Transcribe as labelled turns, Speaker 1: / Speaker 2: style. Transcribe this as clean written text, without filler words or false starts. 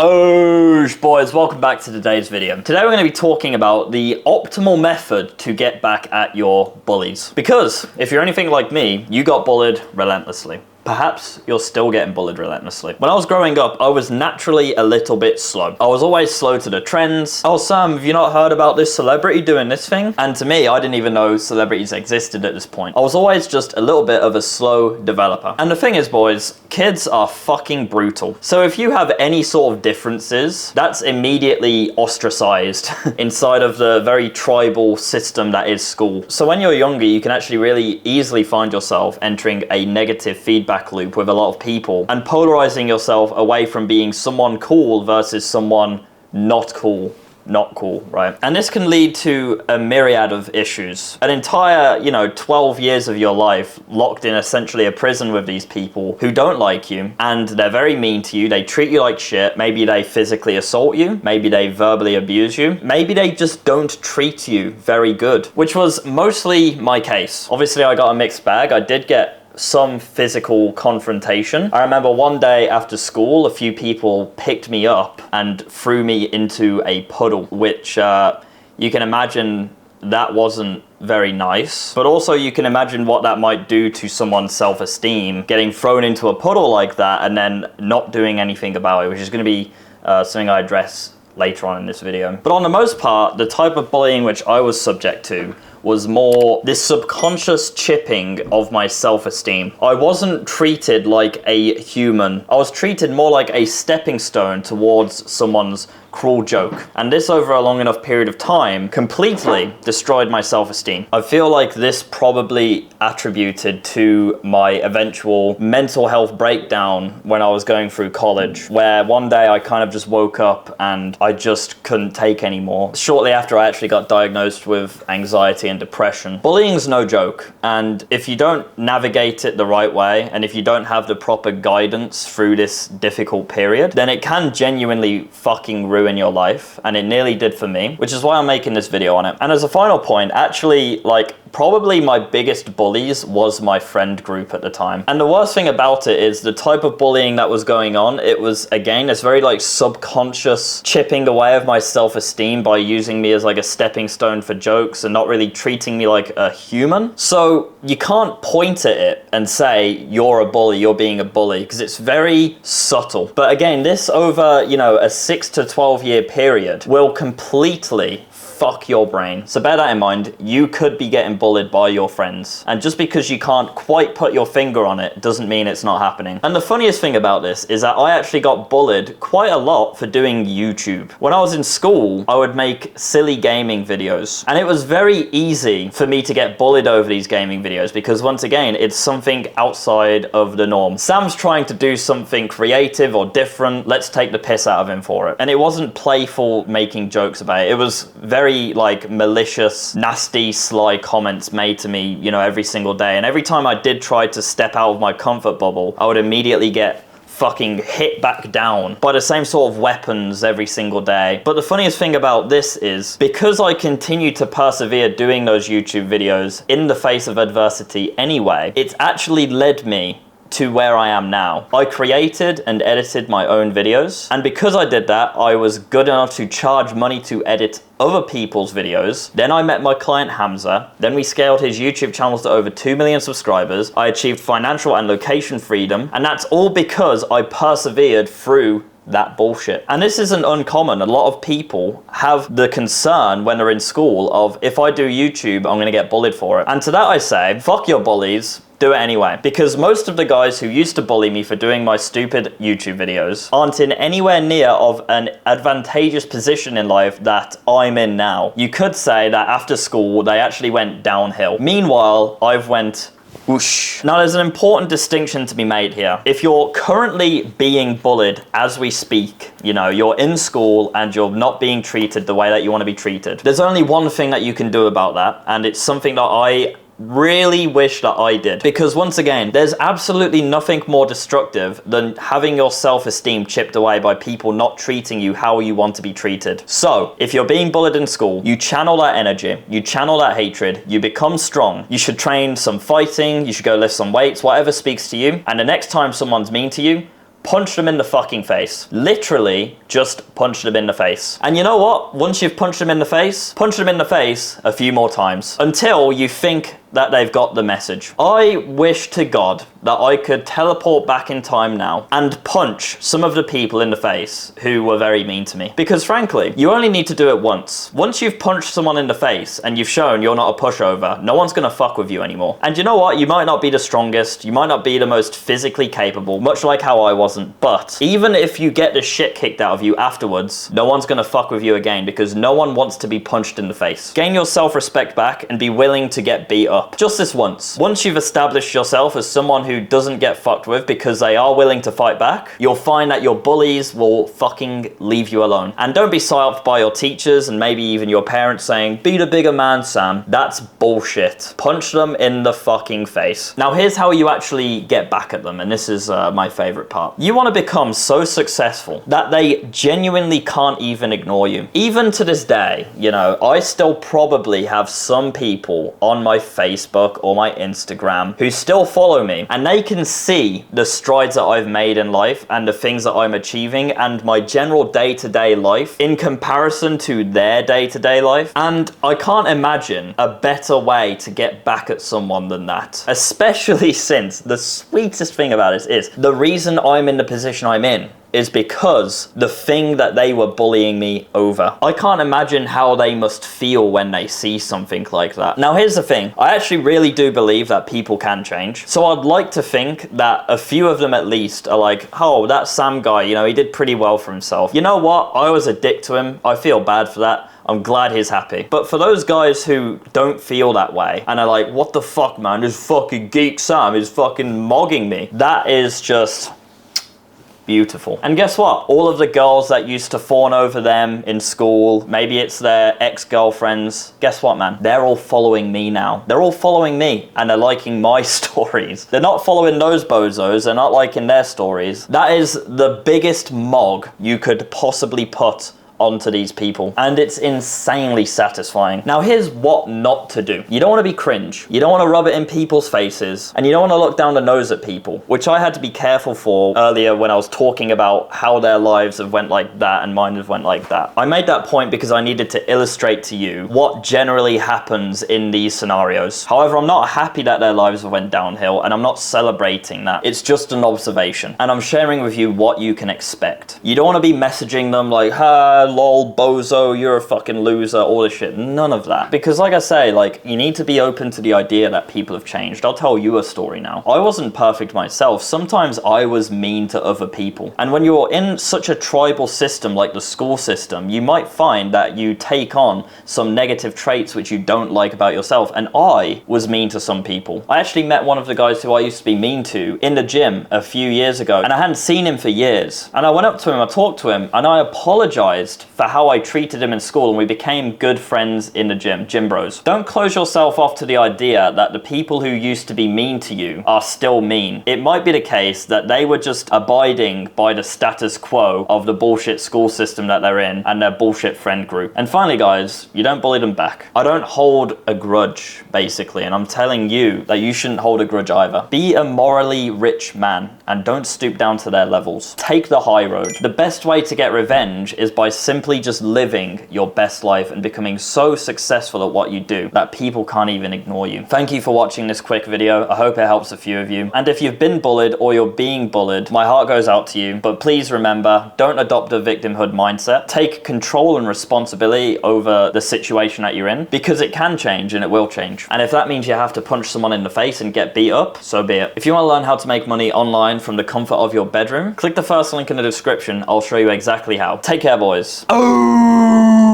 Speaker 1: Oh boys, welcome back to today's video. Today we're going to be talking about the optimal method to get back at your bullies. Because if you're anything like me, you got bullied relentlessly. Perhaps you're still getting bullied relentlessly. When I was growing up, I was naturally a little bit slow. I was always slow to the trends. Oh, Sam, have you not heard about this celebrity doing this thing? And to me, I didn't even know celebrities existed at this point. I was always just a little bit of a slow developer. And the thing is, boys, kids are fucking brutal. So if you have any sort of differences, that's immediately ostracized inside of the very tribal system that is school. So when you're younger, you can actually really easily find yourself entering a negative feedback loop with a lot of people and polarizing yourself away from being someone cool versus someone not cool, right? And this can lead to a myriad of issues. An entire, 12 years of your life locked in essentially a prison with these people who don't like you and they're very mean to you. They treat you like shit. Maybe they physically assault you. Maybe they verbally abuse you. Maybe they just don't treat you very good, which was mostly my case. Obviously, I got a mixed bag. I did get some physical confrontation. I remember one day after school, a few people picked me up and threw me into a puddle, which you can imagine that wasn't very nice. But also you can imagine what that might do to someone's self-esteem, getting thrown into a puddle like that and then not doing anything about it, which is going to be something I address later on in this video. But on the most part, the type of bullying which I was subject to was more this subconscious chipping of my self-esteem. I wasn't treated like a human. I was treated more like a stepping stone towards someone's cruel joke. And this, over a long enough period of time, completely destroyed my self-esteem. I feel like this probably attributed to my eventual mental health breakdown when I was going through college, where one day I kind of just woke up and I just couldn't take anymore. Shortly after, I actually got diagnosed with anxiety and depression. Bullying's no joke, and if you don't navigate it the right way, and if you don't have the proper guidance through this difficult period, then it can genuinely fucking ruin your life, and it nearly did for me, which is why I'm making this video on it. And as a final point, actually, probably my biggest bullies was my friend group at the time. And the worst thing about it is the type of bullying that was going on, it was, again, this very subconscious chipping away of my self-esteem by using me as a stepping stone for jokes and not really treating me like a human. So you can't point at it and say, you're a bully, you're being a bully, because it's very subtle. But again, this over, a 6 to 12 year period will completely fuck your brain. So bear that in mind. You could be getting bullied by your friends. And just because you can't quite put your finger on it doesn't mean it's not happening. And the funniest thing about this is that I actually got bullied quite a lot for doing YouTube. When I was in school, I would make silly gaming videos. And it was very easy for me to get bullied over these gaming videos because, once again, it's something outside of the norm. Sam's trying to do something creative or different. Let's take the piss out of him for it. And it wasn't playful making jokes about it. It was very malicious, nasty, sly comments made to me, every single day. And every time I did try to step out of my comfort bubble, I would immediately get fucking hit back down by the same sort of weapons every single day. But the funniest thing about this is, because I continued to persevere doing those YouTube videos in the face of adversity anyway, it's actually led me to where I am now. I created and edited my own videos, and because I did that, I was good enough to charge money to edit other people's videos. Then I met my client Hamza. Then we scaled his YouTube channels to over 2 million subscribers. I achieved financial and location freedom, and that's all because I persevered through that bullshit. And this isn't uncommon. A lot of people have the concern when they're in school of, if I do YouTube, I'm gonna get bullied for it. And to that I say, fuck your bullies. Do it anyway. Because most of the guys who used to bully me for doing my stupid YouTube videos aren't in anywhere near of an advantageous position in life that I'm in now. You could say that after school, they actually went downhill. Meanwhile, I've went whoosh. Now, there's an important distinction to be made here. If you're currently being bullied as we speak, you're in school and you're not being treated the way that you want to be treated, there's only one thing that you can do about that, and it's something that I really wish that I did. Because once again, there's absolutely nothing more destructive than having your self-esteem chipped away by people not treating you how you want to be treated. So if you're being bullied in school, you channel that energy, you channel that hatred, you become strong. You should train some fighting, you should go lift some weights, whatever speaks to you. And the next time someone's mean to you, punch them in the fucking face. Literally, just punch them in the face. And you know what? Once you've punched them in the face, punch them in the face a few more times until you think that they've got the message. I wish to God that I could teleport back in time now and punch some of the people in the face who were very mean to me. Because frankly, you only need to do it once. Once you've punched someone in the face and you've shown you're not a pushover, no one's gonna fuck with you anymore. And you know what? You might not be the strongest, you might not be the most physically capable, much like how I wasn't, but even if you get the shit kicked out of you afterwards, no one's gonna fuck with you again because no one wants to be punched in the face. Gain your self-respect back and be willing to get beat up. Just this once. Once you've established yourself as someone who doesn't get fucked with because they are willing to fight back, you'll find that your bullies will fucking leave you alone. And don't be psyoped by your teachers and maybe even your parents saying, be the bigger man, Sam. That's bullshit. Punch them in the fucking face. Now here's how you actually get back at them, and this is my favorite part. You want to become so successful that they genuinely can't even ignore you. Even to this day, you know, I still probably have some people on my Facebook or my Instagram who still follow me, and they can see the strides that I've made in life and the things that I'm achieving and my general day-to-day life in comparison to their day-to-day life. And I can't imagine a better way to get back at someone than that. Especially since the sweetest thing about it is the reason I'm in the position I'm in is because the thing that they were bullying me over. I can't imagine how they must feel when they see something like that. Now here's the thing, I actually really do believe that people can change. So I'd like to think that a few of them at least are like, oh, that Sam guy, you know, he did pretty well for himself. You know what? I was a dick to him. I feel bad for that. I'm glad he's happy. But for those guys who don't feel that way and are like, what the fuck, man? This fucking geek Sam is fucking mogging me. That is just beautiful. And guess what? All of the girls that used to fawn over them in school, maybe it's their ex-girlfriends, guess what, man? They're all following me now. They're all following me and they're liking my stories. They're not following those bozos, they're not liking their stories. That is the biggest mog you could possibly put onto these people, and it's insanely satisfying. Now here's what not to do. You don't want to be cringe, you don't want to rub it in people's faces, and you don't want to look down the nose at people, which I had to be careful for earlier when I was talking about how their lives have went like that and mine have went like that. I made that point because I needed to illustrate to you what generally happens in these scenarios. However, I'm not happy that their lives have went downhill, and I'm not celebrating that. It's just an observation, and I'm sharing with you what you can expect. You don't want to be messaging them like, ha, lol, bozo, you're a fucking loser, all this shit. None of that. Because like I say, like, you need to be open to the idea that people have changed. I'll tell you a story now. I wasn't perfect myself. Sometimes I was mean to other people. And when you're in such a tribal system like the school system, you might find that you take on some negative traits which you don't like about yourself. And I was mean to some people. I actually met one of the guys who I used to be mean to in the gym a few years ago, and I hadn't seen him for years. And I went up to him, I talked to him, and I apologized for how I treated him in school, and we became good friends in the gym bros. Don't close yourself off to the idea that the people who used to be mean to you are still mean. It might be the case that they were just abiding by the status quo of the bullshit school system that they're in and their bullshit friend group. And finally, guys, you don't bully them back. I don't hold a grudge, basically, and I'm telling you that you shouldn't hold a grudge either. Be a morally rich man and don't stoop down to their levels. Take the high road. The best way to get revenge is by simply just living your best life and becoming so successful at what you do that people can't even ignore you. Thank you for watching this quick video. I hope it helps a few of you. And if you've been bullied or you're being bullied, my heart goes out to you. But please remember, don't adopt a victimhood mindset. Take control and responsibility over the situation that you're in, because it can change and it will change. And if that means you have to punch someone in the face and get beat up, so be it. If you want to learn how to make money online from the comfort of your bedroom, click the first link in the description. I'll show you exactly how. Take care, boys. Oh!